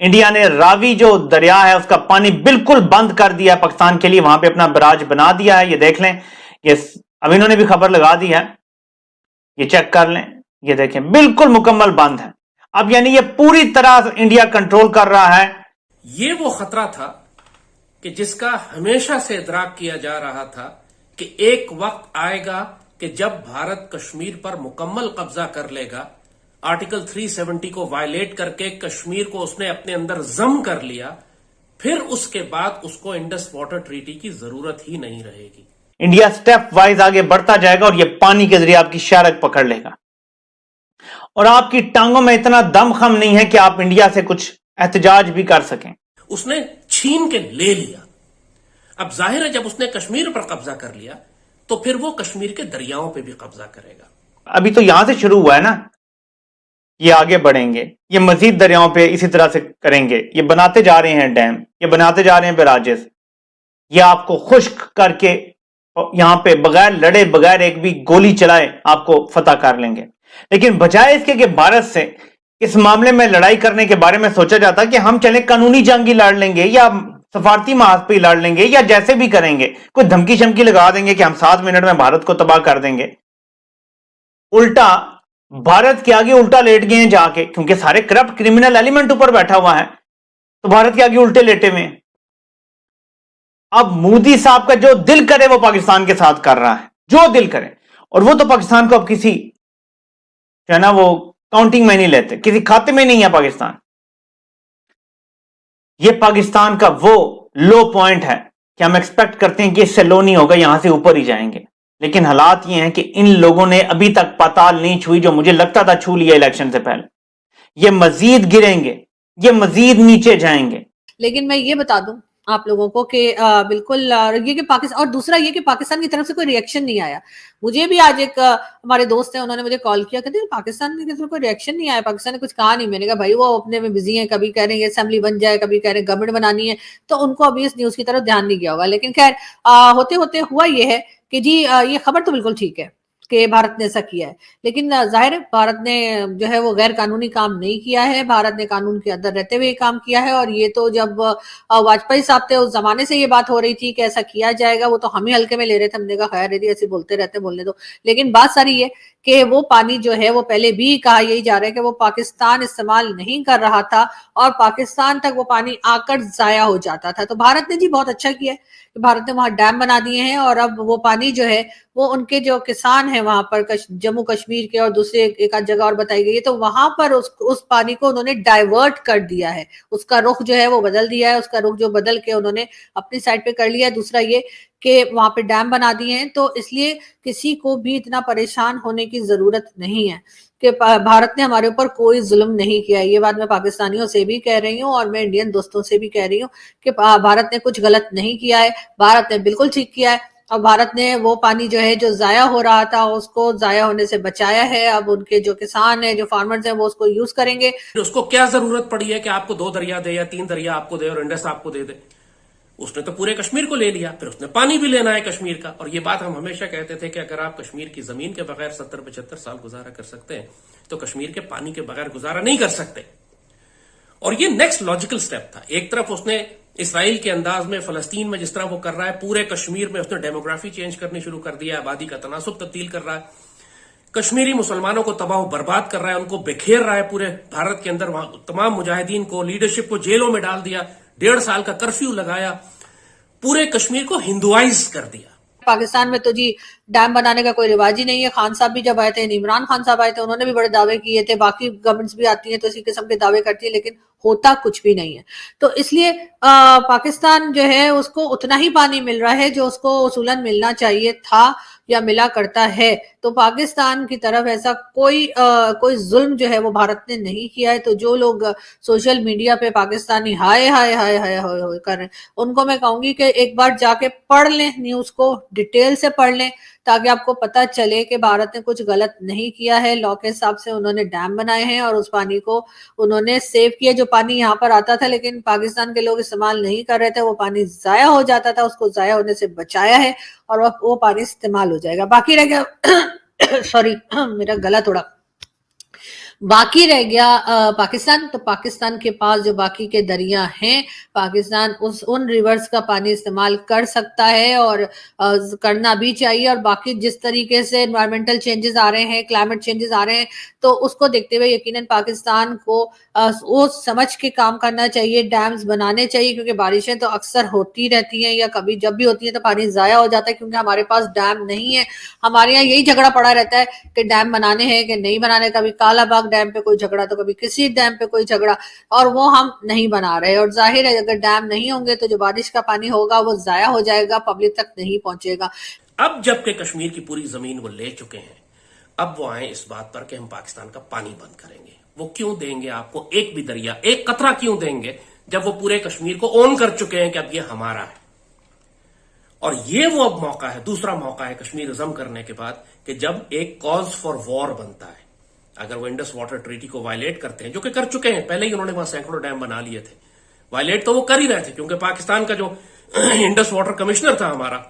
India ने रावी जो दरिया है उसका पानी बिल्कुल बंद कर दिया पाकिस्तान के लिए, वहां पे अपना बराज बना दिया है। ये देख लें, ये अब इन्होंने भी खबर लगा दी है, ये चेक कर लें, ये देखें बिल्कुल मुकम्मल बंद है। अब यानी ये पूरी तरह इंडिया कंट्रोल कर रहा है। ये वो खतरा था कि जिसका हमेशा से इदराक किया जा रहा था कि एक वक्त आएगा कि जब भारत कश्मीर पर मुकम्मल कब्जा कर लेगा, आर्टिकल 370 को वायलेट करके कश्मीर को उसने अपने अंदर जम कर लिया, फिर उसके बाद उसको इंडस वाटर ट्रीटी की जरूरत ही नहीं रहेगी। इंडिया स्टेप वाइज आगे बढ़ता जाएगा और ये पानी के जरिए आपकी शारक पकड़ लेगा और आपकी टांगों में इतना दमखम नहीं है कि आप इंडिया से कुछ एहतजाज भी कर सकें। उसने छीन के ले लिया। अब जाहिर है जब उसने कश्मीर पर कब्जा कर लिया तो फिर वो कश्मीर के दरियाओं पे भी कब्जा करेगा। अभी तो यहां से शुरू हुआ है ना, ये आगे बढ़ेंगे, ये मजीद दरियाओं पे इसी तरह से करेंगे। ये बनाते जा रहे हैं डैम, ये बनाते जा रहे हैं बैराजेस, ये आपको खुश्क करके यहां पे बगैर लड़े, बगैर एक भी गोली चलाए आपको फतह कर लेंगे। लेकिन बजाय इसके कि भारत से इस मामले में लड़ाई करने के बारे में सोचा जाता कि हम चले कानूनी जंग ही लड़ लेंगे या सफारती महाज पे लड़ लेंगे या जैसे भी करेंगे, कोई धमकी शमकी लगा देंगे कि हम 7 मिनट में भारत को तबाह कर देंगे। उल्टा भारत के आगे उल्टा लेट गए हैं जाके, क्योंकि सारे करप्ट क्रिमिनल एलिमेंट ऊपर बैठा हुआ है, तो भारत के आगे उल्टे लेटे हुए हैं। अब मोदी साहब का जो दिल करे वो पाकिस्तान के साथ कर रहा है, जो दिल करे, और वो तो पाकिस्तान को अब किसी जो है ना वो काउंटिंग में नहीं लेते, किसी खाते में नहीं है पाकिस्तान। ये पाकिस्तान का वो लो पॉइंट है कि हम एक्सपेक्ट करते हैं कि इससे लो नहीं होगा, यहां से ऊपर ही जाएंगे। लेकिन हालात ये हैं कि इन लोगों ने अभी तक पाताल नहीं छुई, जो मुझे लगता था छू लिया इलेक्शन से पहले। ये मजीद गिरेंगे, ये मजीद नीचे जाएंगे। लेकिन मैं ये बता दूं आप लोगों को कि बिल्कुल ये कि पाकिस्तान, और दूसरा ये कि पाकिस्तान की तरफ से कोई रिएक्शन नहीं आया। मुझे भी आज एक हमारे दोस्त हैं, उन्होंने मुझे कॉल किया, कहते पाकिस्तान की तरफ कोई रिएक्शन नहीं आया, पाकिस्तान ने कुछ कहा नहीं। मैंने कहा भाई वो अपने में बिजी हैं, कभी कह रहे हैं असेंबली बन जाए, कभी कह रहे हैं गवर्नमेंट बनानी है, तो उनको अभी इस न्यूज की तरफ ध्यान नहीं गया होगा। लेकिन खैर होते होते हुआ ये है कि जी ये खबर तो बिल्कुल ठीक है कि भारत ने ऐसा किया है, लेकिन जाहिर है भारत ने जो है वो गैर कानूनी काम नहीं किया है, भारत ने कानून के अंदर रहते हुए काम किया है। और ये तो जब वाजपेयी साहब थे उस जमाने से ये बात हो रही थी कि ऐसा किया जाएगा, वो तो हम ही हल्के में ले रहे थे, हमने कहा खैर यदि ऐसे बोलते रहते बोलने दो। लेकिन बात सारी ये कि वो पानी जो है वो पहले भी कहा यही जा रहा है कि वो पाकिस्तान इस्तेमाल नहीं कर रहा था और पाकिस्तान तक वो पानी आकर जाया हो जाता था। तो भारत ने जी बहुत अच्छा किया है, भारत ने वहां डैम बना दिए हैं और अब वो पानी जो है वो उनके जो किसान हैं वहां पर जम्मू कश्मीर के और दूसरे एक आध जगह और बताई गई है, तो वहां पर उस पानी को उन्होंने डाइवर्ट कर दिया है, उसका रुख जो है वो बदल दिया है, उसका रुख जो बदल के उन्होंने अपनी साइड पे कर लिया है। दूसरा ये कि वहां पे डैम बना दिए हैं, तो इसलिए किसी को भी इतना परेशान होने की जरूरत नहीं है कि भारत ने हमारे ऊपर कोई जुल्म नहीं किया। ये बात मैं पाकिस्तानियों से भी कह रही हूँ और मैं इंडियन दोस्तों से भी कह रही हूँ कि भारत ने कुछ गलत नहीं किया है, भारत ने बिल्कुल ठीक किया है। और भारत ने वो पानी जो है जो जाया हो रहा था उसको जाया होने से बचाया है। अब उनके जो किसान है, जो फार्मर्स हैं, वो उसको यूज करेंगे। उसको क्या जरूरत पड़ी है कि आपको 2 दरिया दे या 3 दरिया आपको दे और इंडस आपको दे दे? उसने तो पूरे कश्मीर को ले लिया, फिर उसने पानी भी लेना है कश्मीर का। और ये बात हम हमेशा कहते थे कि अगर आप कश्मीर की जमीन के बगैर 70-75 साल गुजारा कर सकते हैं तो कश्मीर के पानी के बगैर गुजारा नहीं कर सकते। और ये नेक्स्ट लॉजिकल स्टेप था। एक तरफ उसने इसराइल के अंदाज में फलस्तीन में जिस तरह वो कर रहा है, पूरे कश्मीर में उसने डेमोग्राफी चेंज करनी शुरू कर दिया, आबादी का तनासुब तब्दील कर रहा है, कश्मीरी मुसलमानों को तबाह बर्बाद कर रहा है, उनको बिखेर रहा है पूरे भारत के अंदर, वहां तमाम मुजाहिदीन को, लीडरशिप को जेलों में डाल दिया, 1.5 साल का कर्फ्यू लगाया, पूरे कश्मीर को हिंदुआइज कर दिया। पाकिस्तान में तो जी डैम बनाने का कोई रिवाज ही नहीं है। खान साहब भी जब आए थे, इमरान खान साहब आए थे, उन्होंने भी बड़े दावे किए थे, बाकी गवर्नमेंट्स भी आती हैं तो इसी किस्म के दावे करती है, लेकिन होता कुछ भी नहीं है। तो इसलिए पाकिस्तान जो है उसको उतना ही पानी मिल रहा है जो उसको उसूलन मिलना चाहिए था या मिला करता है। तो पाकिस्तान की तरफ ऐसा कोई जुल्म जो है वो भारत ने नहीं किया है। तो जो लोग सोशल मीडिया पे पाकिस्तानी हाय हाय हाय हाय हाय कर रहे हैं, उनको मैं कहूंगी कि एक बार जाके पढ़ लें, न्यूज को डिटेल से पढ़ लें, ताकि आपको पता चले कि भारत ने कुछ गलत नहीं किया है। लॉ के हिसाब से उन्होंने डैम बनाए हैं और उस पानी को उन्होंने सेव किया। जो पानी यहाँ पर आता था लेकिन पाकिस्तान के लोग इस्तेमाल नहीं कर रहे थे, वो पानी जाया हो जाता था, उसको जाया होने से बचाया है और वो पानी इस्तेमाल हो जाएगा। बाकी रह गया सॉरी मेरा गला थोड़ा, बाकी रह गया पाकिस्तान, तो पाकिस्तान के पास जो बाकी के दरिया हैं, पाकिस्तान उन रिवर्स का पानी इस्तेमाल कर सकता है और करना भी चाहिए। और बाकी जिस तरीके से एनवायरमेंटल चेंजेस आ रहे हैं, क्लाइमेट चेंजेस आ रहे हैं, तो उसको देखते हुए यकीनन पाकिस्तान को वो समझ के काम करना चाहिए, डैम्स बनाने चाहिए, क्योंकि बारिशें तो अक्सर होती रहती हैं या कभी जब भी होती है तो पानी जाया हो जाता है, क्योंकि हमारे पास डैम नहीं है। हमारे यहाँ यही झगड़ा पड़ा रहता है कि डैम बनाने हैं कि नहीं बनाने, कभी कालाबाग डैम पे कोई झगड़ा तो कभी किसी डैम पे कोई झगड़ा, और वो हम नहीं बना रहे। और जाहिर है अगर डैम नहीं होंगे तो जो बारिश का पानी होगा वो जाया हो जाएगा, पब्लिक तक नहीं पहुंचेगा। अब जबकि कश्मीर की पूरी जमीन वो ले चुके हैं, अब वो आए इस बात पर कि हम पाकिस्तान का पानी बंद करेंगे। वो क्यों देंगे आपको एक भी दरिया, एक कतरा क्यों देंगे, जब वो पूरे कश्मीर को ओन कर चुके हैं कि अब ये हमारा है। और ये वो अब मौका है, दूसरा मौका है कश्मीरिज्म करने के बाद, कि जब एक कॉज फॉर वॉर बनता है, अगर वो इंडस वाटर ट्रीटी को वायलेट करते हैं, जो कि कर चुके हैं, पहले ही उन्होंने वहां सैकड़ों डैम बना लिए थे, वायलेट तो वो कर ही रहे थे, क्योंकि पाकिस्तान का जो इंडस वाटर कमिश्नर था हमारा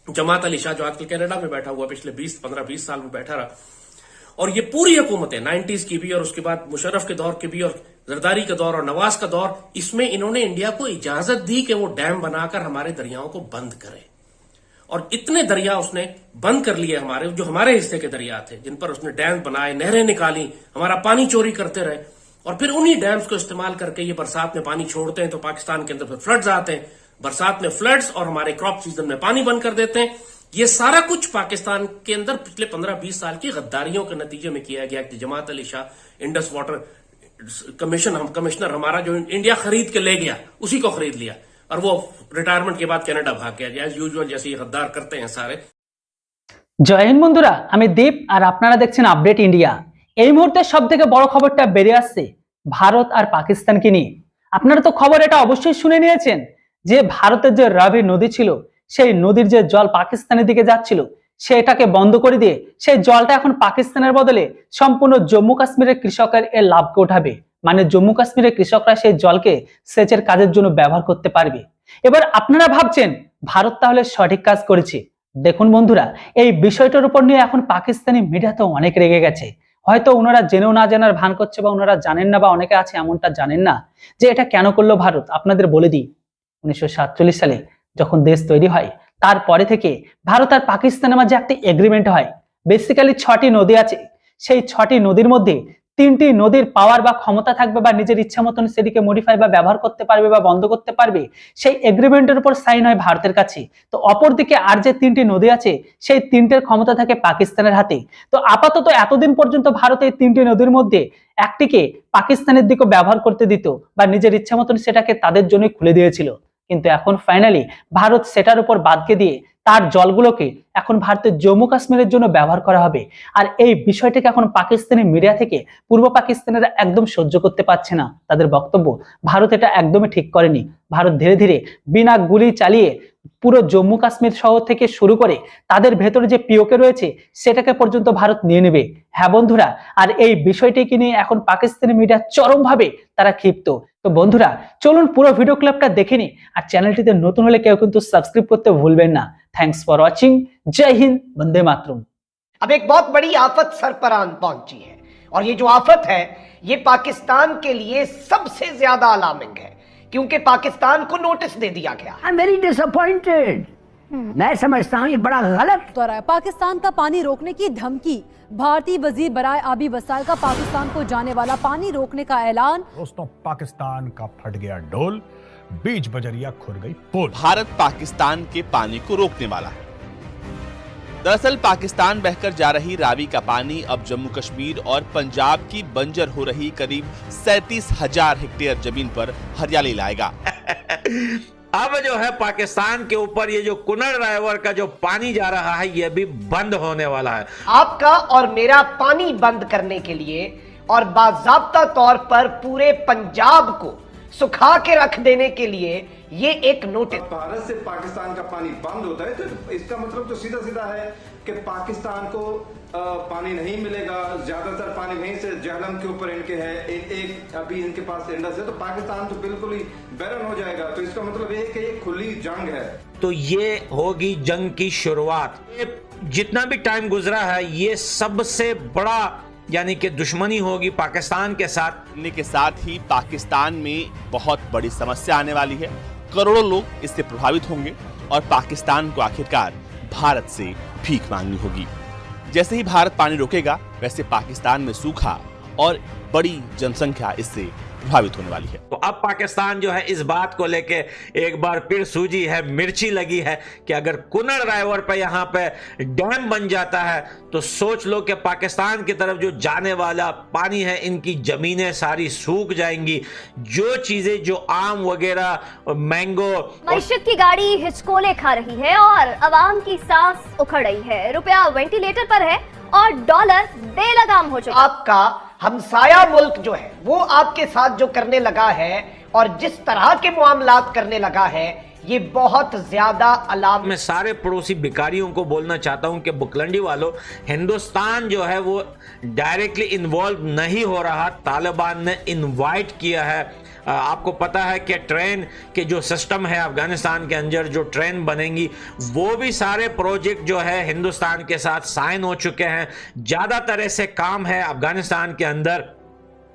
जमात अली शाह, जो आजकल कनाडा में बैठा हुआ, पिछले 15-20 साल में बैठा रहा, और ये पूरी हुकूमतें 90s की भी और उसके बाद मुशर्रफ के दौर की भी और जरदारी का दौर और नवाज का दौर, इसमें इन्होंने इंडिया को इजाजत दी कि वो डैम बनाकर हमारे दरियाओं को बंद करे। और इतने दरिया उसने बंद कर लिए हमारे, जो हमारे हिस्से के दरिया थे, जिन पर उसने डैम बनाए, नहरें निकाली, हमारा पानी चोरी करते रहे, और फिर उन्हीं डैम्स को इस्तेमाल करके ये बरसात में पानी छोड़ते हैं तो पाकिस्तान के अंदर फिर फ्लड्स आते हैं, बरसात में फ्लड्स, और हमारे क्रॉप सीजन में पानी बंद कर देते हैं। ये सारा कुछ पाकिस्तान के अंदर पिछले 15-20 साल की गद्दारियों के नतीजे में किया गया कि जमात अली शाह इंडस वाटर कमिश्नर हमारा जो इंडिया खरीद के ले गया, उसी को खरीद लिया, और वो रिटायरमेंट के बाद कनाडा भाग गया, एज यूजुअल जैसे ये गद्दार करते हैं सारे। জয় হিন্দ বন্ধুরা, আমি দীপ আর আপনারা দেখছেন আপডেট ইন্ডিয়া। এই মুহূর্তে সবথেকে বড় খবরটা বেরিয়ে আসছে ভারত আর পাকিস্তানকে নিয়ে। আপনারা তো খবর এটা অবশ্যই শুনে নিয়েছেন যে ভারতের যে রাভি নদী ছিল, সেই নদীর যে জল পাকিস্তানের দিকে যাচ্ছিল, সেটাকে বন্ধ করে দিয়ে সেই জলটা এখন পাকিস্তানের বদলে সম্পূর্ণ জম্মু কাশ্মীরের কৃষকের এর লাভকে উঠাবে। মানে জম্মু কাশ্মীরের কৃষকরা সেই জলকে সেচের কাজের জন্য ব্যবহার করতে পারবে। এবার আপনারা ভাবছেন ভারত তাহলে সঠিক কাজ করেছে। দেখুন বন্ধুরা, এই বিষয়টার উপর নিয়ে এখন পাকিস্তানি মিডিয়া তো অনেক রেগে গেছে। হয়তো ওনারা জেনেও না জানার ভান করছে, বা ওনারা জানেন না, বা অনেকে আছে এমনটা জানেন না যে এটা কেন করলো ভারত। আপনাদের বলে দিই, 1947 সালে যখন দেশ তৈরি হয়, তারপরে থেকে ভারত আর পাকিস্তানের মাঝে একটা এগ্রিমেন্ট হয়। বেসিক্যালি 6টি নদী আছে, সেই 6টি নদীর মধ্যে 3টি নদীর পাওয়ার বা ক্ষমতা থাকবে, বা নিজের ইচ্ছা মতন সেটিকে মডিফাই বা ব্যবহার করতে পারবে বা বন্ধ করতে পারবে। সেই এগ্রিমেন্টের উপর সাইন হয় ভারতের কাছে। তো অপরদিকে আর যে 3টি নদী আছে, সেই 3টের ক্ষমতা থাকে পাকিস্তানের হাতে। তো আপাতত এতদিন পর্যন্ত ভারত এই 3টি নদীর মধ্যে একটিকে পাকিস্তানের দিকে ব্যবহার করতে দিত, বা নিজের ইচ্ছা মতন সেটাকে তাদের জন্য খুলে দিয়েছিল। কিন্তু এখন ফাইনালি ভারত সেটার উপর বাদকে দিয়ে তার জলগুলোকে এখন ভারতের জম্মু কাশ্মীরের জন্য ব্যবহার করা হবে। আর এই বিষয়টাকে এখন পাকিস্তানি মিডিয়া থেকে পূর্ব পাকিস্তানেরা একদম সহ্য করতে পারছে না। তাদের বক্তব্য, ভারত এটা একদমই ঠিক করেনি। ভারত ধীরে ধীরে বিনা গুলি চালিয়ে পুরো জম্মু কাশ্মীর শহর থেকে শুরু করে তাদের ভেতরে যে পিওকে রয়েছে সেটাকে পর্যন্ত ভারত নিয়ে নেবে। হ্যাঁ বন্ধুরা, আর এই বিষয়টিকে নিয়ে এখন পাকিস্তানি মিডিয়া চরমভাবে তারা ক্ষিপ্ত। তো বন্ধুরা চলুন পুরো ভিডিও ক্লিপটা দেখে নিই। আর চ্যানেলটিতে নতুন হলে কেউ কিন্তু সাবস্ক্রাইব করতে ভুলবেন না। Thanks for watching. जय हिंद, वंदे मातरम। अब एक बहुत बड़ी आफत सर पर आन पहुंची है, और ये जो आफत है ये पाकिस्तान के लिए सबसे ज्यादा अलार्मिंग है, क्योंकि पाकिस्तान को नोटिस दे दिया गया। I am very disappointed. मैं समझता हूँ ये बड़ा गलत दौरा है। पाकिस्तान का पानी रोकने की धमकी, भारतीय वजीर बराए आबी वसाइल का पाकिस्तान को जाने वाला पानी रोकने का ऐलान। दोस्तों, पाकिस्तान का फट गया डोल, बीच बजरिया खुर गई पोल। भारत पाकिस्तान के पानी को रोकने वाला है। दरअसल पाकिस्तान बहकर जा रही रावी का पानी अब जम्मू कश्मीर और पंजाब की बंजर हो रही करीब 37,000 हेक्टेयर जमीन पर हरियाली लाएगा। अब जो है पाकिस्तान के ऊपर ये जो कुनड़ रायवर का जो पानी जा रहा है, ये भी बंद होने वाला है। आपका और मेरा पानी बंद करने के लिए और बाज़ाब्ता तौर पर पूरे पंजाब को सुखा के रख देने के लिए ये एक नोटिस। भारत से पाकिस्तान का पानी बंद होता है तो इसका मतलब तो सीधा सीधा है कि पाकिस्तान को पानी नहीं मिलेगा। ज्यादातर पानी वहीं से जहलम के ऊपर इनके है, एक अभी इनके पास इंडस है, तो पाकिस्तान तो बिल्कुल ही बैरन हो जाएगा। तो इसका मतलब है कि ये खुली जंग है। तो ये होगी जंग की शुरुआत। जितना भी टाइम गुजरा है, ये सबसे बड़ा यानी कि दुश्मनी होगी पाकिस्तान के साथ। के साथ ही पाकिस्तान में बहुत बड़ी समस्या आने वाली है। करोड़ों लोग इससे प्रभावित होंगे और पाकिस्तान को आखिरकार भारत से भीख मांगनी होगी। जैसे ही भारत पानी रोकेगा वैसे पाकिस्तान में सूखा और बड़ी जनसंख्या इससे प्रभावित होने वाली है। तो अब पाकिस्तान जो है इस बात को लेके एक बार फिर सूझी है, मिर्ची लगी है कि अगर कुनड़ रायवर पे यहाँ पे डैम बन जाता है तो सोच लो कि पाकिस्तान की तरफ जो जाने वाला पानी है, इनकी जमीनें सारी सूख जाएंगी। जो चीजें जो आम वगैरह, मैंगो, मईशत की गाड़ी हिचकोले खा रही है और आवाम की सांस उखड़ रही है। रुपया वेंटिलेटर पर है और डॉलर बेलगाम हो चुका। आपका हमसाया मुल्क जो है वो आपके साथ जो करने लगा है और जिस तरह के मामलात करने लगा है, ये बहुत ज्यादा अलार्म। मैं सारे पड़ोसी भिखारियों को बोलना चाहता हूं कि बुकलंडी वालों, हिंदुस्तान जो है वो डायरेक्टली इन्वॉल्व नहीं हो रहा, तालिबान ने इनवाइट किया है। आपको पता है कि ट्रेन के जो सिस्टम है अफगानिस्तान के अंदर, जो ट्रेन बनेंगी, वो भी सारे प्रोजेक्ट जो है हिंदुस्तान के साथ साइन हो चुके हैं। ज्यादातर ऐसे काम है अफगानिस्तान के अंदर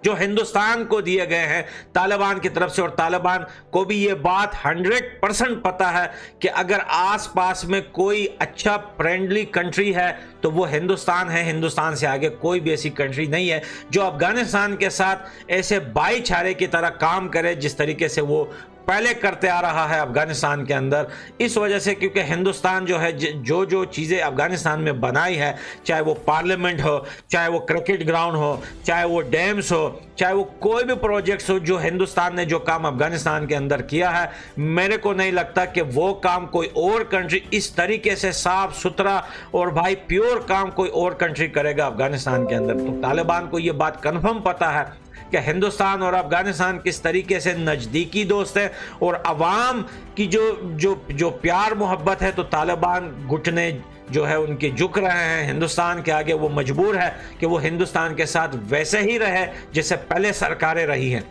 जो हिंदुस्तान को दिए गए हैं तालिबान की तरफ से, और तालिबान को भी ये बात 100% पता है कि अगर आसपास में कोई अच्छा फ्रेंडली कंट्री है तो वो हिंदुस्तान है। हिंदुस्तान से आगे कोई भी ऐसी कंट्री नहीं है जो अफगानिस्तान के साथ ऐसे भाईचारे की तरह काम करे जिस तरीके से वो पहले करते आ रहा है अफगानिस्तान के अंदर। इस वजह से क्योंकि हिंदुस्तान जो है जो चीज़ें अफगानिस्तान में बनाई है, चाहे वो पार्लियामेंट हो, चाहे वो क्रिकेट ग्राउंड हो, चाहे वो डैम्स हो, चाहे वो कोई भी प्रोजेक्ट्स हो, जो हिंदुस्तान ने जो काम अफगानिस्तान के अंदर किया है, मेरे को नहीं लगता कि वो काम कोई और कंट्री इस तरीके से साफ सुथरा और भाई प्योर काम कोई और कंट्री करेगा अफगानिस्तान के अंदर। तो तालिबान को ये बात कन्फर्म पता है कि हिंदुस्तान और अफगानिस्तान किस तरीके से नज़दीकी दोस्त है, और अवाम की जो प्यार मोहब्बत है, तो तालिबान घुटने जो है उनके झुक रहे हैं हिंदुस्तान के आगे। वो मजबूर है कि वो हिंदुस्तान के साथ वैसे ही रहे जैसे पहले सरकारें रही हैं।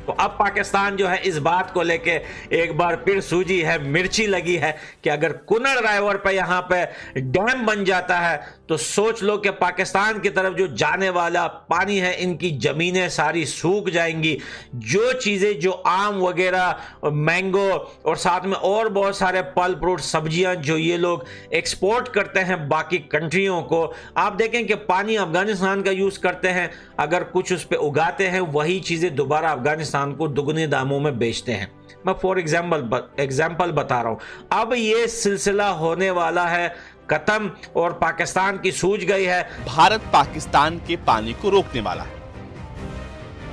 तो अब पाकिस्तान जो है इस बात को लेके एक बार फिर सूझी है, मिर्ची लगी है कि अगर कुनड़ रायवर पे यहाँ पे डैम बन जाता है तो सोच लो कि पाकिस्तान की तरफ जो जाने वाला पानी है, इनकी जमीनें सारी सूख जाएंगी। जो चीज़ें जो आम वगैरह, मैंगो और साथ में और बहुत सारे फल फ्रूट, सब्जियां जो ये लोग एक्सपोर्ट करते हैं बाकी कंट्रियों को, आप देखें कि पानी अफगानिस्तान का यूज़ करते हैं, अगर कुछ उस पर उगाते हैं वही चीज़ें दोबारा अफगानिस्तान को दुगने दामों में बेचते हैं। मैं फॉर एग्जाम्पल बता रहा हूं। अब ये सिलसिला होने वाला है खत्म और पाकिस्तान की सूझ गई है। भारत पाकिस्तान के पानी को रोकने वाला है।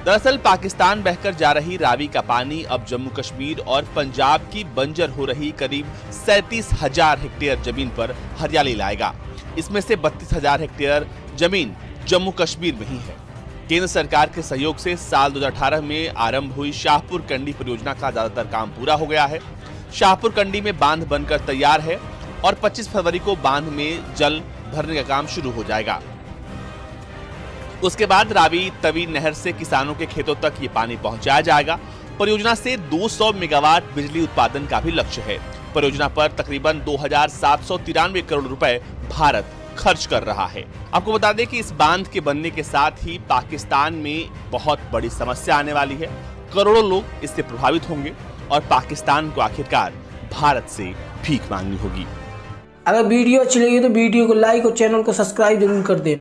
दरअसल पाकिस्तान बहकर जा रही रावी का पानी अब जम्मू कश्मीर और पंजाब की बंजर हो रही करीब 37,000 हेक्टेयर जमीन पर हरियाली लाएगा। इसमें से 32,000 हेक्टेयर जमीन जम्मू कश्मीर में ही है। केंद्र सरकार के सहयोग से साल 2018 में आरंभ हुई शाहपुर कंडी परियोजना का ज्यादातर काम पूरा हो गया है। शाहपुर कंडी में बांध बनकर तैयार है और 25 फरवरी को बांध में जल भरने का काम शुरू हो जाएगा। उसके बाद रावी तवी नहर से किसानों के खेतों तक ये पानी पहुंचाया जाएगा। परियोजना से 200 मेगावाट बिजली उत्पादन का भी लक्ष्य है। परियोजना पर तकरीबन 2,793 करोड़ रुपए भारत खर्च कर रहा है। आपको बता दें कि इस बांध के बनने के साथ ही पाकिस्तान में बहुत बड़ी समस्या आने वाली है। करोड़ों लोग इससे प्रभावित होंगे और पाकिस्तान को आखिरकार भारत से भीख मांगनी होगी। अगर वीडियो अच्छी लगी तो वीडियो को लाइक और चैनल को सब्सक्राइब जरूर कर दें।